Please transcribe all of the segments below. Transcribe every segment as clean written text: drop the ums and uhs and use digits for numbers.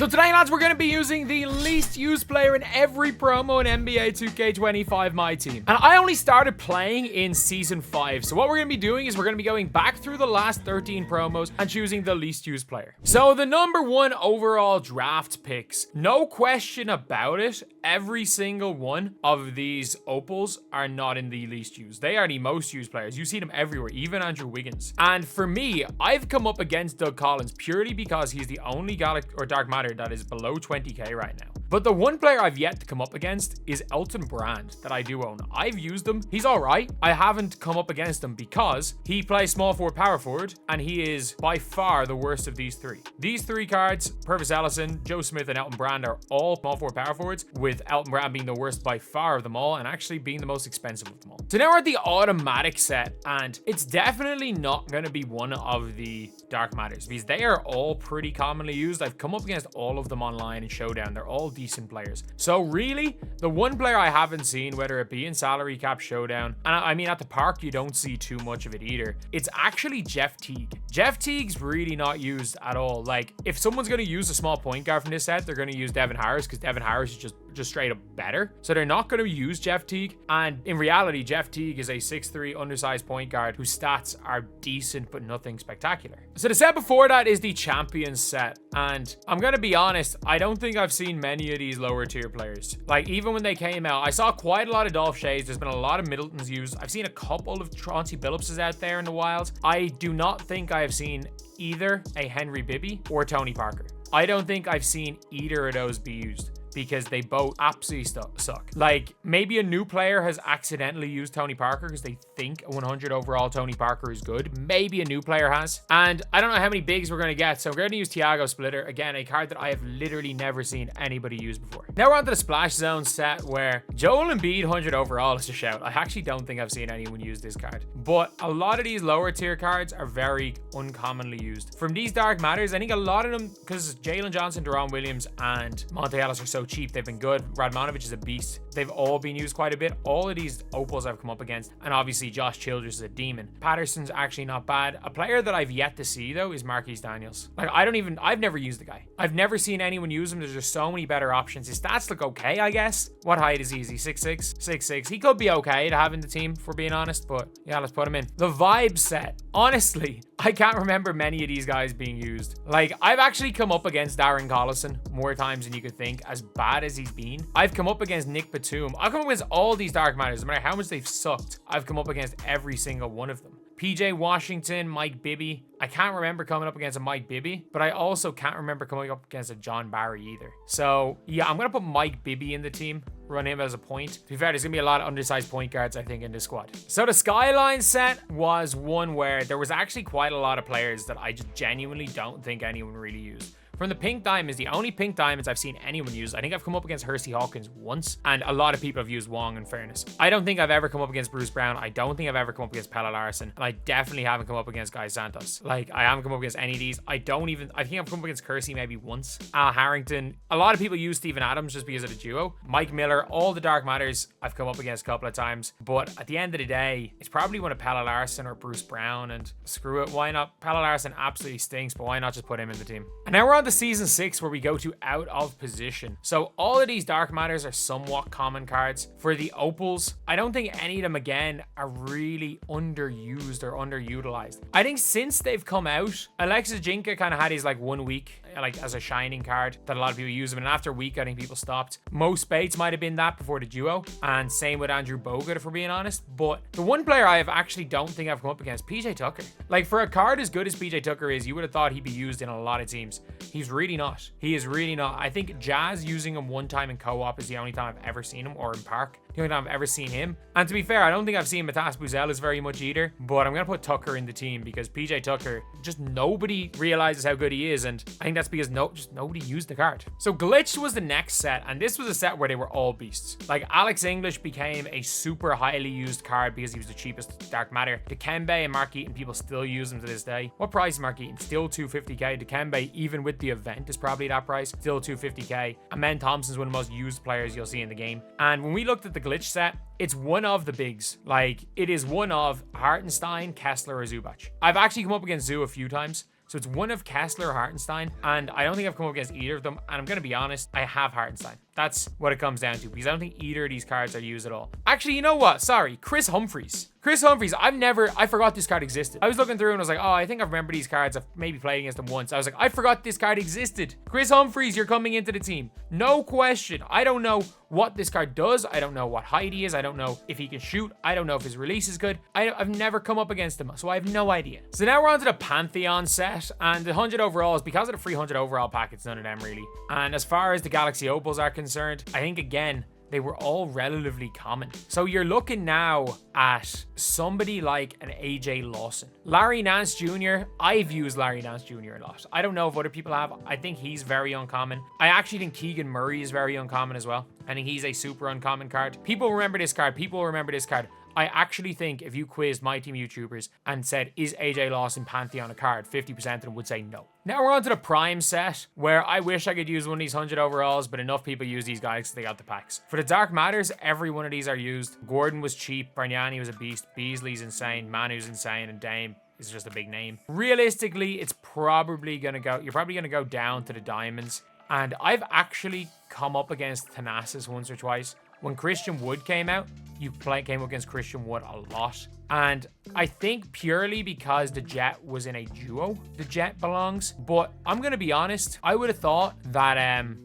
So today, lads, we're going to be using the least used player in every promo in NBA 2K25 My Team. And I only started playing in Season 5. So what we're going to be doing is we're going to be going back through the last 13 promos and choosing the least used player. So the number one overall draft picks, no question about it, every single one of these opals are not in the least used. They are the most used players. You see them everywhere, even Andrew Wiggins. And for me, I've come up against Doug Collins purely because he's the only Dark Matter that is below 20k right now. But the one player I've yet to come up against is Elton Brand that I do own. I've used him. He's all right. I haven't come up against him because he plays small forward, power forward, and he is by far the worst of these three. These three cards, Purvis Ellison, Joe Smith, and Elton Brand are all small forward, power forwards, with Elton Brand being the worst by far of them all and actually being the most expensive of them all. So now we're at the automatic set, and it's definitely not going to be one of the Dark Matters because they are all pretty commonly used. I've come up against all of them online in Showdown. They're all decent players. So really, the one player I haven't seen, whether it be in Salary Cap Showdown, and I mean at the park, you don't see too much of it either, it's actually Jeff Teague. Jeff Teague's really not used at all. Like, if someone's going to use a small point guard from this set, they're going to use Devin Harris because Devin Harris is just straight up better. So they're not going to use Jeff Teague. And in reality, Jeff Teague is a 6'3" undersized point guard whose stats are decent but nothing spectacular. So the set before that is the Champions set. And I'm going to be honest, I don't think I've seen many of these lower tier players. Like, even when they came out, I saw quite a lot of Dolph Shays. There's been a lot of Middletons used. I've seen a couple of Chauncey Billupses out there in the wild. I do not think I have seen either a Henry Bibby or Tony Parker. I don't think I've seen either of those be used, because they both absolutely suck. Like, maybe a new player has accidentally used Tony Parker because they think a 100 overall Tony Parker is good. Maybe a new player has. And I don't know how many bigs we're going to get, so we're going to use Tiago Splitter. Again, a card that I have literally never seen anybody use before. Now we're on to the Splash Zone set, where Joel Embiid 100 overall is a shout. I actually don't think I've seen anyone use this card. But a lot of these lower tier cards are very uncommonly used. From these Dark Matters, I think a lot of them, because Jalen Johnson, Deron Williams, and Monte Ellis are so cheap, they've been good. Radmanovich is a beast. They've all been used quite a bit. All of these opals I've come up against, and obviously Josh Childress is a demon. Patterson's actually not bad. A player that I've yet to see though is Marquise Daniels. Like, I've never used the guy. I've never seen anyone use him. There's just so many better options. His stats look okay, I guess. What height is he? Is he 6'6"? 6'6". He could be okay to have in the team, if we're being honest, but yeah, let's put him in. The Vibe set. Honestly, I can't remember many of these guys being used. Like, I've actually come up against Darren Collison more times than you could think, as bad as he's been. I've come up against Nick Batum. I've come up against all these Dark Matters, no matter how much they've sucked. I've come up against every single one of them. PJ Washington, Mike Bibby. I can't remember coming up against a Mike Bibby, but I also can't remember coming up against a John Barry either. So yeah, I'm going to put Mike Bibby in the team, run him as a point. To be fair, there's going to be a lot of undersized point guards, I think, in this squad. So the Skyline set was one where there was actually quite a lot of players that I just genuinely don't think anyone really used. From the Pink Diamonds, the only Pink Diamonds I've seen anyone use, I think I've come up against Hersey Hawkins once, and a lot of people have used Wong, in fairness. I don't think I've ever come up against Bruce Brown. I don't think I've ever come up against Pelle Larsson, and I definitely haven't come up against Guy Santos. Like, I haven't come up against any of these. I think I've come up against Kersey maybe once. Al Harrington. A lot of people use Steven Adams just because of the duo. Mike Miller, all the Dark Matters I've come up against a couple of times, but at the end of the day, it's probably one of Pelle Larsson or Bruce Brown, and screw it, why not? Pelle Larsson absolutely stinks, but why not just put him in the team? And now we're on to Season 6, where we go to out of position. So all of these Dark Matters are somewhat common cards. For the opals, I don't think any of them again are really underused or underutilized. I think since they've come out, Alexis Jinka kind of had his like 1 week like as a shining card that a lot of people use them, and after a week I think people stopped. Mo Spates might have been that before the duo, and same with Andrew Bogut if we're being honest. But the one player I have actually don't think I've come up against, PJ Tucker. Like, for a card as good as PJ Tucker is, you would have thought he'd be used in a lot of teams. He's really not. He is really not. I think Jazz using him one time in co-op is the only time I've ever seen him, or in Park. The only time I've ever seen him. And to be fair, I don't think I've seen Matas Buzelis very much either, but I'm going to put Tucker in the team because PJ Tucker, just nobody realizes how good he is, and I think that's because just nobody used the card. So Glitched was the next set, and this was a set where they were all beasts. Like, Alex English became a super highly used card because he was the cheapest Dark Matter. Dikembe and Mark Eaton, people still use him to this day. What price is Mark Eaton? Still 250k. Dikembe, even with the event, is probably that price. Still 250k. Amen Thompson's one of the most used players you'll see in the game. And when we looked at the Glitch set, it's one of the bigs. Like, it is one of Hartenstein, Kessler, or Zubac. I've actually come up against Zoo a few times. So it's one of Kessler or Hartenstein, and I don't think I've come up against either of them. And I'm going to be honest, I have Hartenstein. That's what it comes down to, because I don't think either of these cards are used at all. Actually, you know what? Sorry, Chris Humphries. Chris Humphries, I forgot this card existed. I was looking through and I was like, oh, I think I remember these cards. I've maybe played against them once. I was like, I forgot this card existed. Chris Humphries, you're coming into the team. No question. I don't know what this card does. I don't know what height he is. I don't know if he can shoot. I don't know if his release is good. I've never come up against him, so I have no idea. So now we're on to the Pantheon set, and the 100 overalls, because of the free 100 overall pack, it's none of them really. And as far as the Galaxy Opals are concerned, I think again, they were all relatively common. So you're looking now at somebody like an AJ Lawson. Larry Nance Jr., I've used Larry Nance Jr. a lot. I don't know if other people have. I think he's very uncommon. I actually think Keegan Murray is very uncommon as well. I think he's a super uncommon card. People remember this card. People remember this card. I actually think if you quizzed my team YouTubers and said, is AJ Lawson Pantheon a card, 50% of them would say no. Now we're on to the Prime set, where I wish I could use one of these 100 overalls, but enough people use these guys because they got the packs. For the Dark Matters, every one of these are used. Gordon was cheap, Bargnani was a beast, Beasley's insane, Manu's insane, and Dame is just a big name. Realistically, it's probably going to go, you're probably going to go down to the diamonds. And I've actually come up against Thanasis once or twice. When Christian Wood came out, came up against Christian Wood a lot. And I think purely because the Jet was in a duo, the Jet belongs. But I'm going to be honest, I would have thought that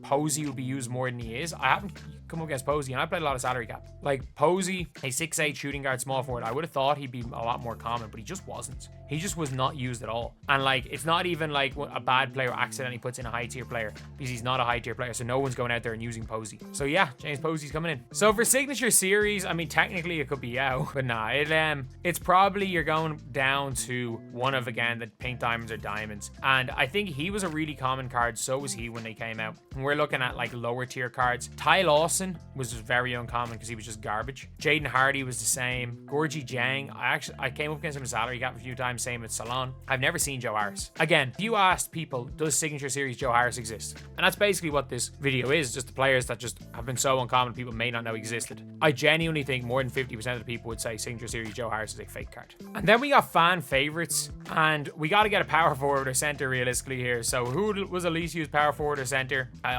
Posey would be used more than he is. I haven't come up against Posey, and I played a lot of salary cap. Like Posey, a 6'8 shooting guard, small forward, I would have thought he'd be a lot more common, but he just wasn't. He just was not used at all. And like, it's not even like a bad player accidentally puts in a high tier player, because he's not a high tier player, so no one's going out there and using Posey. So yeah, James Posey's coming in. So for Signature Series, I mean, technically it could be Yao, but nah, it's probably you're going down to one of, again, the pink diamonds or diamonds. And I think he was a really common card, so was he when they came out. And we're looking at like lower tier cards. Ty Lawson was just very uncommon because he was just garbage. Jaden Hardy was the same. Gorgie Jang, I came up against him in salary cap a few times, same with Salon. I've never seen Joe Harris. Again, if you asked people, does Signature Series Joe Harris exist? And that's basically what this video is, just the players that just have been so uncommon people may not know existed. I genuinely think more than 50% of the people would say Signature Series Joe Harris is a fake card. And then we got fan favorites, and we got to get a power forward or center realistically here. So who was the least used power forward or center? I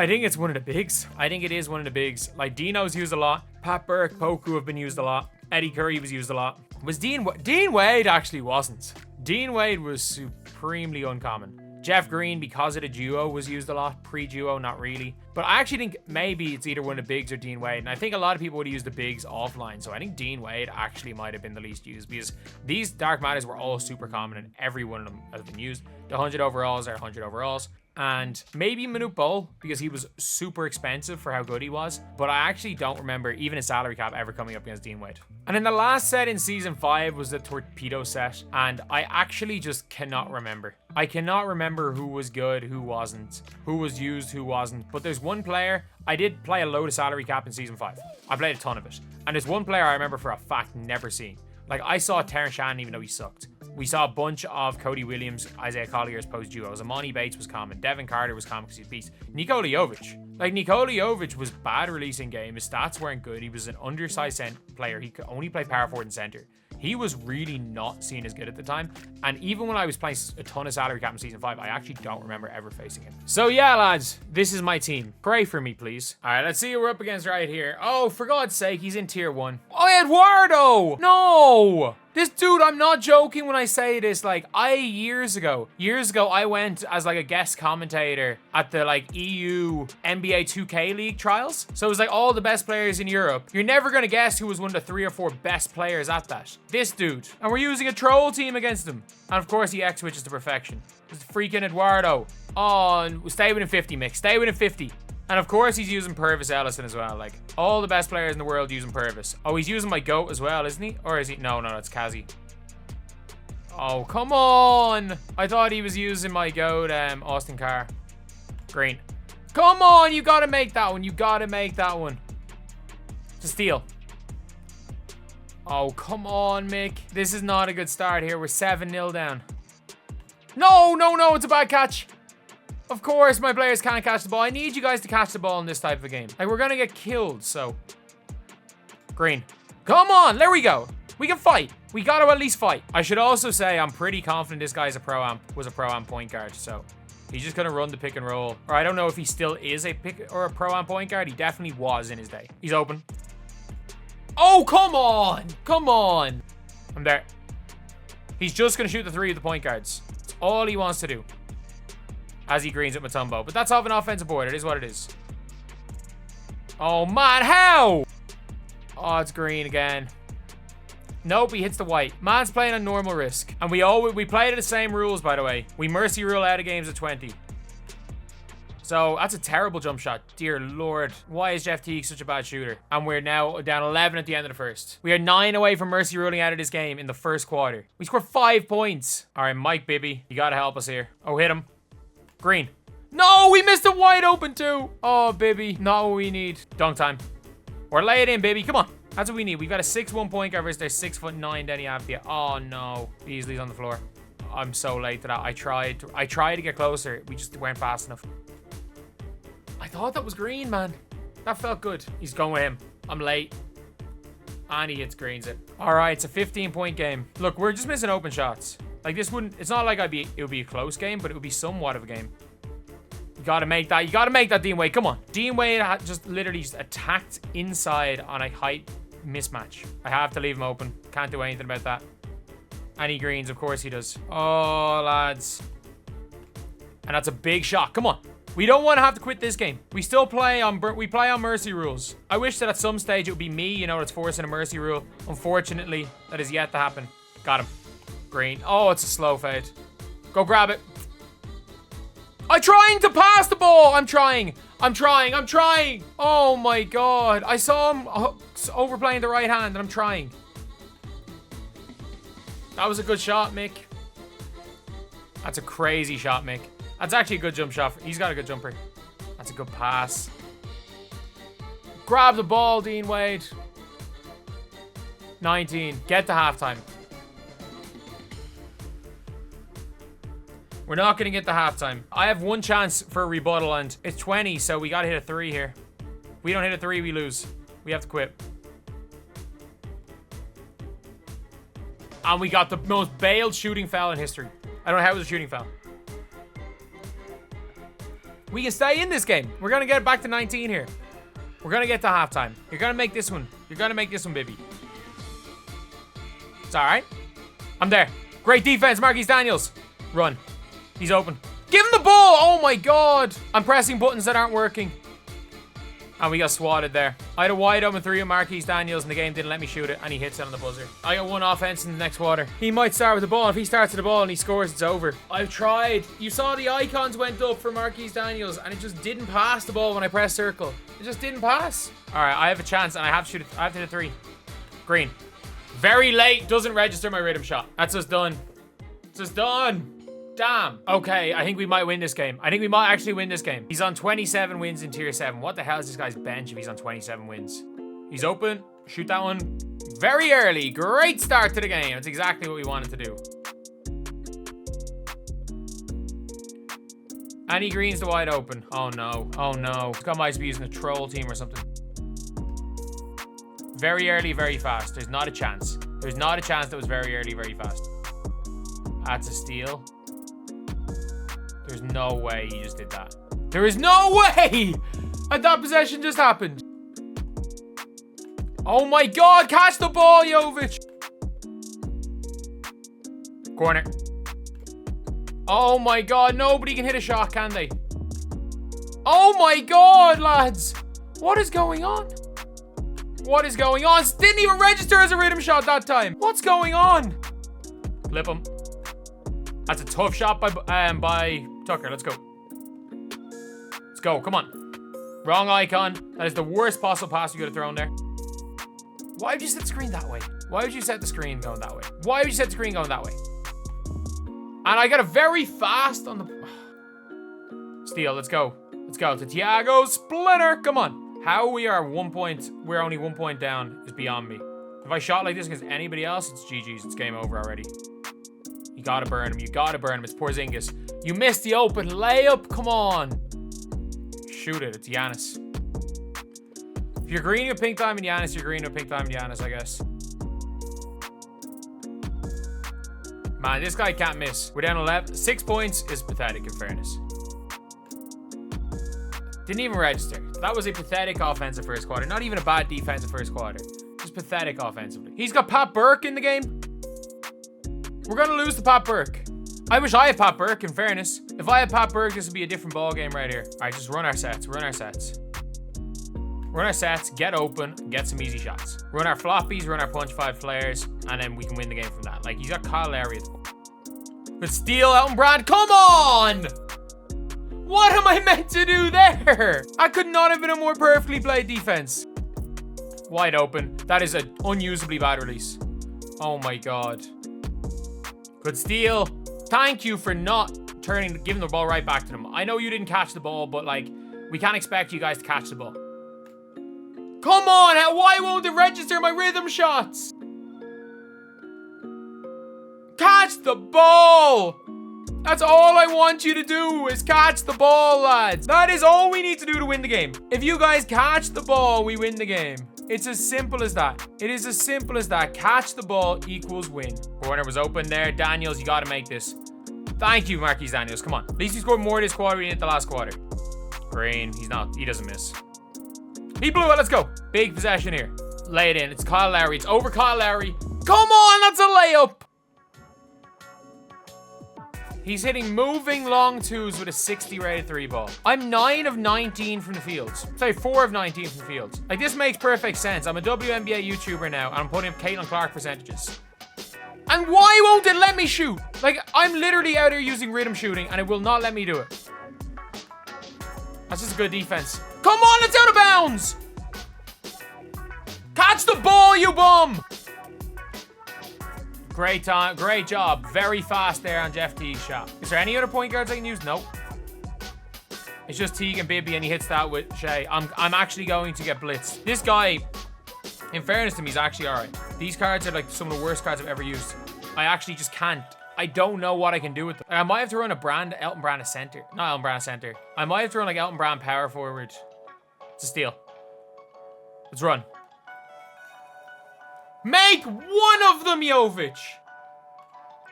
think it's one of the bigs. I think it is one of the bigs. Like Dino's used a lot. Pat Burke, Poku have been used a lot. Eddie Curry was used a lot. Was Dean Wade actually wasn't. Dean Wade was supremely uncommon. Jeff Green, because of the duo, was used a lot. Pre-duo, not really. But I actually think maybe it's either one of the bigs or Dean Wade. And I think a lot of people would have used the bigs offline. So I think Dean Wade actually might have been the least used, because these Dark Matters were all super common and every one of them has been used. The 100 overalls are 100 overalls. And maybe Manute Bol, because he was super expensive for how good he was. But I actually don't remember even a salary cap ever coming up against Dean Wade. And then the last set in Season 5 was the Torpedo set. And I actually just cannot remember. I cannot remember who was good, who wasn't, who was used, who wasn't. But there's one player, I did play a load of salary cap in Season 5. I played a ton of it. And there's one player I remember for a fact never seeing. Like, I saw Terrence Shannon even though he sucked. We saw a bunch of Cody Williams, Isaiah Collier's post duos. Amani Bates was common. Devin Carter was common because he's a beast. Nikola Jovic. Like, Nikola Jovic was bad releasing game. His stats weren't good. He was an undersized player. He could only play power forward and center. He was really not seen as good at the time. And even when I was playing a ton of salary cap in Season 5, I actually don't remember ever facing him. So yeah, lads, this is my team. Pray for me, please. All right, let's see who we're up against right here. Oh, for God's sake, he's in Tier 1. Oh, Eduardo! No! This dude, I'm not joking when I say this. Like, years ago, I went as like a guest commentator at the like EU NBA 2K League trials. So it was like all the best players in Europe. You're never gonna guess who was one of the 3 or 4 best players at that. This dude. And we're using a troll team against him. And of course he X-switches to perfection. It's freaking Eduardo. Oh, and stay within 50, Mick. Stay within 50. And of course he's using Purvis Ellison as well. Like, all the best players in the world using Purvis. Oh, he's using my GOAT as well, isn't he? Or is he? No, it's Kazi. Oh, come on. I thought he was using my GOAT, Austin Carr. Green. Come on, you gotta make that one. You gotta make that one. It's a steal. Oh, come on, Mick. This is not a good start here. We're 7-0 down. No, it's a bad catch. Of course, my players can't catch the ball. I need you guys to catch the ball in this type of a game. Like, we're gonna get killed, so. Green. Come on, there we go. We can fight. We got to at least fight. I should also say I'm pretty confident this guy's was a pro-am point guard, so he's just going to run the pick and roll. Or I don't know if he still is a pick or a pro-am point guard. He definitely was in his day. He's open. Oh, come on. Come on. I'm there. He's just going to shoot the three of the point guards. That's all he wants to do. As he greens at Mutombo. But that's off an offensive board. It is what it is. Oh, man. How? Oh, it's green again. Nope, he hits the white. Man's playing on normal risk. And we play to the same rules, by the way. We mercy rule out of games at 20. So, that's a terrible jump shot. Dear Lord. Why is Jeff Teague such a bad shooter? And we're now down 11 at the end of the first. We are 9 away from mercy ruling out of this game in the first quarter. We scored 5 points. All right, Mike Bibby. You got to help us here. Oh, hit him. Green. No, we missed it wide open too. Oh, Bibby. Not what we need. Dunk time. Or lay it in, baby. Come on. That's what we need. We got a 6'1" point guard versus their 6'9" Denny Avdia. Oh, no. Beasley's on the floor. I'm so late to that. I tried to get closer. We just weren't fast enough. I thought that was green, man. That felt good. He's going with him. I'm late. And he hits greens it. All right, it's a 15-point game. Look, we're just missing open shots. Like, this wouldn't... It's not like it would be a close game, but it would be somewhat of a game. You got to make that. You got to make that, Dean Wade. Come on. Dean Wade just literally just attacked inside on a height mismatch. I have to leave him open. Can't do anything about that. And he greens. Of course he does. Oh, lads. And that's a big shot. Come on. We don't want to have to quit this game. We still play on mercy rules. I wish that at some stage it would be me, you know, that's forcing a mercy rule. Unfortunately, that is yet to happen. Got him. Green. Oh, it's a slow fade. Go grab it. I'm trying to pass the ball. I'm trying. Oh my God. I saw him overplaying the right hand and I'm trying. That was a good shot, Mick. That's a crazy shot, Mick. That's actually a good jump shot. He's got a good jumper. That's a good pass. Grab the ball, Dean Wade. 19. Get to halftime. We're not going to get to halftime. I have one chance for a rebuttal and it's 20, so we got to hit a 3 here. If we don't hit a 3, we lose. We have to quit. And we got the most bailed shooting foul in history. I don't know how it was a shooting foul. We can stay in this game. We're going to get back to 19 here. We're going to get to halftime. You're going to make this one. You're going to make this one, baby. It's all right. I'm there. Great defense, Marquise Daniels. Run. He's open. Give him the ball. Oh, my God. I'm pressing buttons that aren't working. And we got swatted there. I had a wide open 3 of Marquise Daniels and the game didn't let me shoot it. And he hits it on the buzzer. I got one offense in the next quarter. He might start with the ball. If he starts with the ball and he scores, it's over. I've tried. You saw the icons went up for Marquise Daniels and it just didn't pass the ball when I pressed circle. It just didn't pass. All right, I have a chance and I have to shoot it. I have to hit a 3. Green. Very late. Doesn't register my rhythm shot. That's us done. It's just done. Damn. Okay, I think we might win this game. I think we might actually win this game. He's on 27 wins in tier 7. What the hell is this guy's bench if he's on 27 wins? He's open. Shoot that one very early. Great start to the game. That's exactly what we wanted to do. And he greens the wide open. Oh no. Oh no. This guy might be using a troll team or something. Very early, very fast. There's not a chance. There's not a chance that was very early, very fast. That's a steal. There's no way he just did that. There is no way! And that possession just happened. Oh my God, catch the ball, Jovic. Corner. Oh my God, nobody can hit a shot, can they? Oh my God, lads. What is going on? What is going on? Didn't even register as a rhythm shot that time. What's going on? Flip him. That's a tough shot by Tucker. Let's go. Let's go. Come on. Wrong icon. That is the worst possible pass you could have thrown there. Why would you set the screen that way? Why would you set the screen going that way? Why would you set the screen going that way? And I got a very fast on the... Steal. Let's go. Let's go to Thiago Splitter. Come on. How we are 1 point... We're only 1 point down is beyond me. If I shot like this against anybody else, it's GG's. It's game over already. You gotta burn him. You gotta burn him. It's Porzingis. You missed the open layup. Come on. Shoot it. It's Giannis. If you're green with pink diamond Giannis, you're green with pink diamond Giannis, I guess. Man, this guy can't miss. We're down 11. 6 points is pathetic, in fairness. Didn't even register. That was a pathetic offensive first quarter. Not even a bad defensive first quarter. Just pathetic offensively. He's got Pat Burke in the game. We're going to lose to Pat Burke. I wish I had Pat Burke, in fairness. If I had Pat Burke, this would be a different ball game right here. All right, just run our sets. Run our sets. Run our sets, get open, get some easy shots. Run our floppies, run our punch 5 flares, and then we can win the game from that. Like, he's got Kyle Lowry at the ball. But steal Elton Brand. Come on! What am I meant to do there? I could not have been a more perfectly played defense. Wide open. That is an unusably bad release. Oh my god. Good steal. Thank you for not giving the ball right back to them. I know you didn't catch the ball, but like, we can't expect you guys to catch the ball. Come on, why won't it register my rhythm shots? Catch the ball! That's all I want you to do is catch the ball, lads. That is all we need to do to win the game. If you guys catch the ball, we win the game. It's as simple as that. It is as simple as that. Catch the ball equals win. Corner was open there. Daniels, you got to make this. Thank you, Marquise Daniels. Come on. At least he scored more this quarter than he did the last quarter. Green. He doesn't miss. He blew it. Let's go. Big possession here. Lay it in. It's Kyle Lowry. It's over Kyle Lowry. Come on. That's a layup. He's hitting moving long twos with a 60 rated 3 ball. I'm 9 of 19 from the fields. Sorry, 4 of 19 from the fields. Like, this makes perfect sense. I'm a WNBA YouTuber now, and I'm putting up Caitlin Clark percentages. And why won't it let me shoot? Like, I'm literally out here using rhythm shooting, and it will not let me do it. That's just a good defense. Come on, it's out of bounds! Catch the ball, you bum! Great time, great job. Very fast there on Jeff Teague's shot. Is there any other point guards I can use? Nope. It's just Teague and Bibby, and he hits that with Shea. I'm actually going to get blitzed. This guy, in fairness to him, he's actually all right. These cards are like some of the worst cards I've ever used. I actually just can't. I don't know what I can do with them. I might have to run Elton Brand a center. Not Elton Brand a center. I might have to run like Elton Brand power forward. It's a steal. Let's run. Make one of them, Jovic.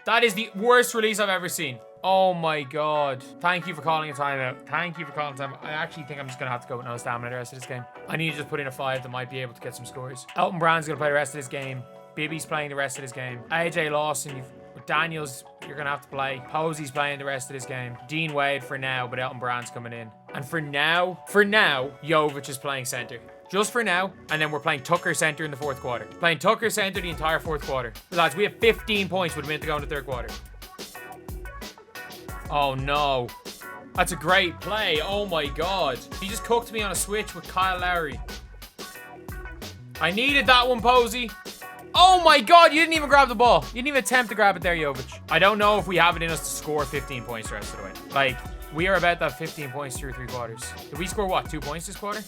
That is the worst release I've ever seen. Oh my god. Thank you for calling a timeout. Thank you for calling a timeout. I actually think I'm just going to have to go with no stamina the rest of this game. I need to just put in a 5 that might be able to get some scores. Elton Brand's going to play the rest of this game. Bibby's playing the rest of this game. AJ Lawson, Daniels, you're going to have to play. Posey's playing the rest of this game. Dean Wade for now, but Elton Brand's coming in. And for now, Jovic is playing center. Just for now, and then we're playing Tucker center in the 4th quarter. Playing Tucker center the entire 4th quarter. Lads, we have 15 points with a minute to go in the 3rd quarter. Oh no. That's a great play. Oh my god. He just cooked me on a switch with Kyle Lowry. I needed that one, Posey. Oh my god, you didn't even grab the ball. You didn't even attempt to grab it there, Jovic. I don't know if we have it in us to score 15 points the rest of the way. Like, we are about that 15 points through 3 quarters. Did we score what, 2 points this quarter?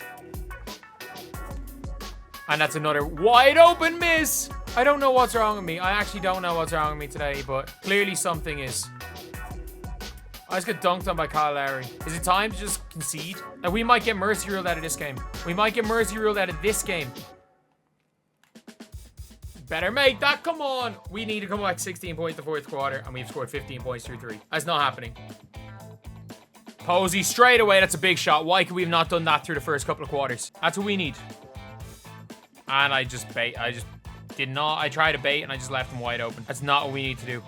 And that's another wide open miss. I don't know what's wrong with me. I actually don't know what's wrong with me today, but clearly something is. I just got dunked on by Kyle Lowry. Is it time to just concede? And we might get mercy ruled out of this game. We might get mercy ruled out of this game. Better make that. Come on. We need to come back 16 points the 4th quarter, and we've scored 15 points through 3. That's not happening. Posey straight away. That's a big shot. Why could we have not done that through the first couple of quarters? That's what we need. And I just bait. I just did not. I tried to bait and I just left him wide open. That's not what we need to do.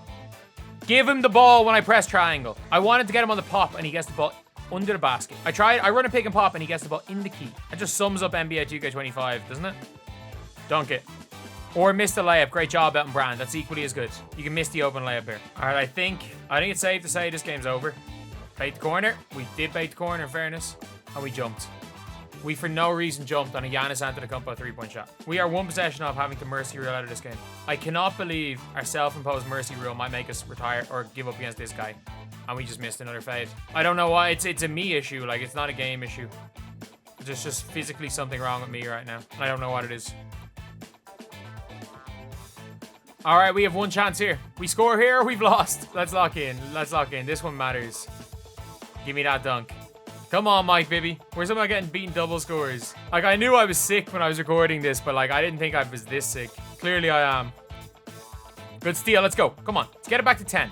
Give him the ball when I press triangle. I wanted to get him on the pop and he gets the ball under the basket. I run a pick and pop and he gets the ball in the key. That just sums up NBA 2K25, doesn't it? Dunk it. Or miss the layup. Great job, Elton Brand. That's equally as good. You can miss the open layup here. All right, I think it's safe to say this game's over. Bait the corner. We did bait the corner, in fairness. And we jumped. We, for no reason, jumped on a Giannis Antetokounmpo 3-point shot. We are 1 possession of having to mercy rule out of this game. I cannot believe our self-imposed mercy rule might make us retire or give up against this guy. And we just missed another fade. I don't know why. It's a me issue. Like, it's not a game issue. There's just physically something wrong with me right now. And I don't know what it is. All right, we have 1 chance here. We score here, we've lost. Let's lock in. Let's lock in. This one matters. Give me that dunk. Come on, Mike Bibby. Where's about getting beaten double scores? Like, I knew I was sick when I was recording this, but like, I didn't think I was this sick. Clearly I am. Good steal. Let's go. Come on. Let's get it back to 10.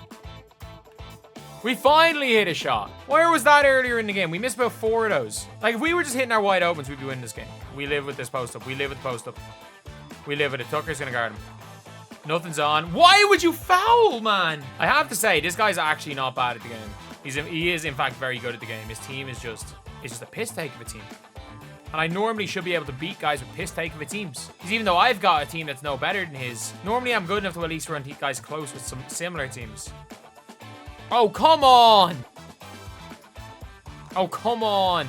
We finally hit a shot. Where was that earlier in the game? We missed about 4 of those. Like, if we were just hitting our wide opens, we'd be winning this game. We live with this post-up. We live with the post-up. We live with it. Tucker's going to guard him. Nothing's on. Why would you foul, man? I have to say, this guy's actually not bad at the game. He is, in fact, very good at the game. His team is just a piss take of a team. And I normally should be able to beat guys with piss take of a teams. Because even though I've got a team that's no better than his, normally I'm good enough to at least run guys close with some similar teams. Oh, come on. Oh, come on.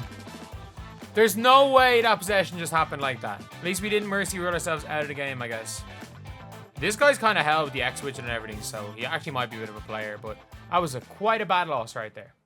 There's no way that possession just happened like that. At least we didn't mercy rule ourselves out of the game, I guess. This guy's kind of held with the X-switch and everything, so he actually might be a bit of a player, but that was quite a bad loss right there.